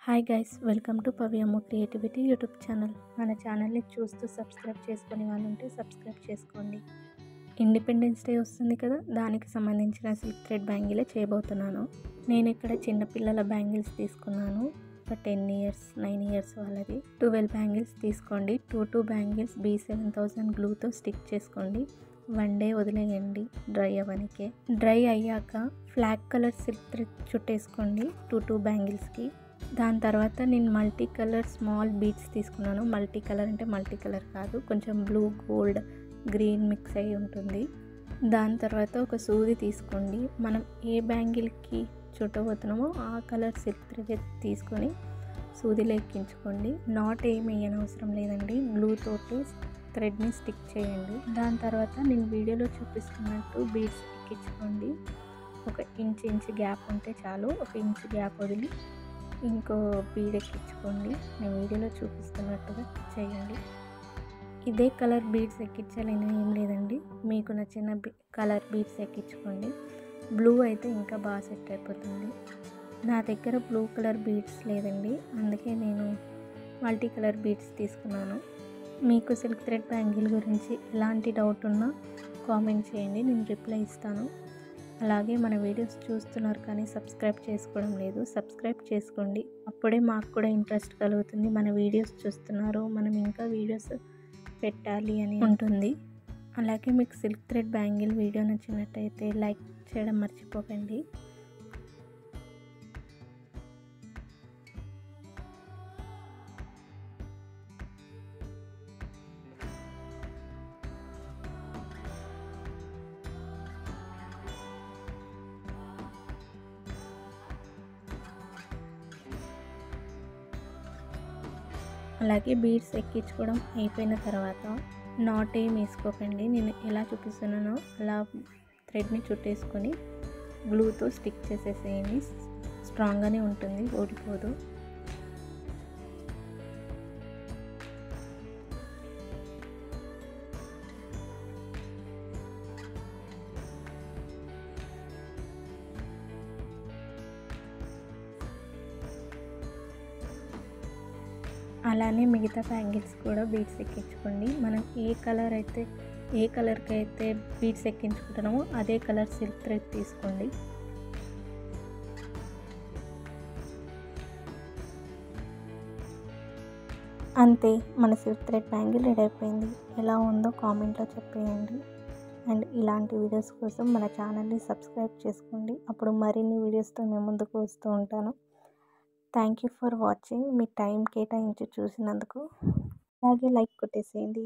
Hi guys, welcome to Pavyamu creativity YouTube channel. మన ఛానల్ని చూస్తూ సబ్స్క్రైబ్ చేసుకునే వాళ్ళు ఉంటే సబ్స్క్రైబ్ చేసుకోండి. ఇండిపెండెన్స్ డే వస్తుంది కదా, దానికి సంబంధించిన సిల్క్ థ్రెడ్ బ్యాంగిలే చేయబోతున్నాను. నేను ఇక్కడ చిన్నపిల్లల బ్యాంగిల్స్ తీసుకున్నాను. ఒక 10 ఇయర్స్ 9 ఇయర్స్ వాళ్ళది 12 బ్యాంగిల్స్ తీసుకోండి. 2 బ్యాంగిల్స్ B7000 గ్లూతో స్టిక్ చేసుకోండి. 1 డే వదిలేయండి డ్రై అవ్వనికే. డ్రై అయ్యాక ఫ్లాగ్ కలర్ సిల్క్ థ్రెడ్ చుట్టేసుకోండి 2 బ్యాంగిల్స్కి. దాని తర్వాత నేను మల్టీ కలర్ స్మాల్ బీడ్స్ తీసుకున్నాను. మల్టీ కలర్ అంటే మల్టీ కలర్ కాదు, కొంచెం బ్లూ గోల్డ్ గ్రీన్ మిక్స్ అయి ఉంటుంది. దాని తర్వాత ఒక సూది తీసుకోండి. మనం ఏ బ్యాంగిల్కి చుట్టబోతున్నామో ఆ కలర్ సిల్క్ థ్రెడ్ తీసుకొని సూదిలో ఎక్కించుకోండి. నాట్ ఏమి వేయనవసరం లేదండి, గ్లూ తోటి థ్రెడ్ని స్టిక్ చేయండి. దాని తర్వాత నేను వీడియోలో చూపిస్తున్నట్టు బీడ్స్ ఎక్కించుకోండి. ఒక ఇంచ్ గ్యాప్ ఉంటే చాలు. ఒక ఇంచ్ గ్యాప్ వదిలి ఇంకో బీడ్ ఎక్కించుకోండి. నేను వీడియోలో చూపిస్తున్నట్టుగా చేయండి. ఇదే కలర్ బీడ్స్ ఎక్కించాలని ఏం లేదండి, మీకు నచ్చిన కలర్ బీడ్స్ ఎక్కించుకోండి. బ్లూ అయితే ఇంకా బాగా సెట్ అయిపోతుంది. నా దగ్గర బ్లూ కలర్ బీడ్స్ లేదండి, అందుకే నేను మల్టీ కలర్ బీడ్స్ తీసుకున్నాను. మీకు సిల్క్ థ్రెడ్ బ్యాంగిల్ గురించి ఎలాంటి డౌట్ ఉన్నా కామెంట్ చేయండి, నేను రిప్లై ఇస్తాను. అలాగే మన వీడియోస్ చూస్తున్నారు కానీ సబ్స్క్రైబ్ చేసుకోవడం లేదు, సబ్స్క్రైబ్ చేసుకోండి. అప్పుడే మాకు కూడా ఇంట్రెస్ట్ కలుగుతుంది. మన వీడియోస్ చూస్తున్నారు, మనం ఇంకా వీడియోస్ పెట్టాలి అని ఉంటుంది. అలాగే మీకు సిల్క్ థ్రెడ్ బ్యాంగిల్ వీడియో నచ్చినట్టయితే లైక్ చేయడం మర్చిపోకండి. అలాగే బీడ్స్ ఎక్కించుకోవడం అయిపోయిన తర్వాత నాట్ ఏం వేసుకోకండి. నేను ఎలా చూపిస్తున్నానో అలా థ్రెడ్ని చుట్టేసుకొని గ్లూతో స్టిక్ చేసేసేయండి. స్ట్రాంగ్గానే ఉంటుంది, ఓడిపోదు. అలానే మిగతా బ్యాంగిల్స్ కూడా బీడ్స్ ఎక్కించుకోండి. మనం ఏ కలర్కి అయితే బీడ్స్ ఎక్కించుకుంటున్నామో అదే కలర్ సిల్క్ థ్రెడ్ తీసుకోండి. అంతే, మన సిల్క్ థ్రెడ్ బ్యాంగిల్ రెడీ అయిపోయింది. ఎలా ఉందో కామెంట్లో చెప్పేయండి. అండ్ ఇలాంటి వీడియోస్ కోసం మన ఛానల్ని సబ్స్క్రైబ్ చేసుకోండి. అప్పుడు మరిన్ని వీడియోస్తో మేము ముందుకు వస్తూ ఉంటాను. Thank you for watching. Me time కేటాయించి చూసినందుకు. అలాగే లైక్ కొట్టేసేయండి.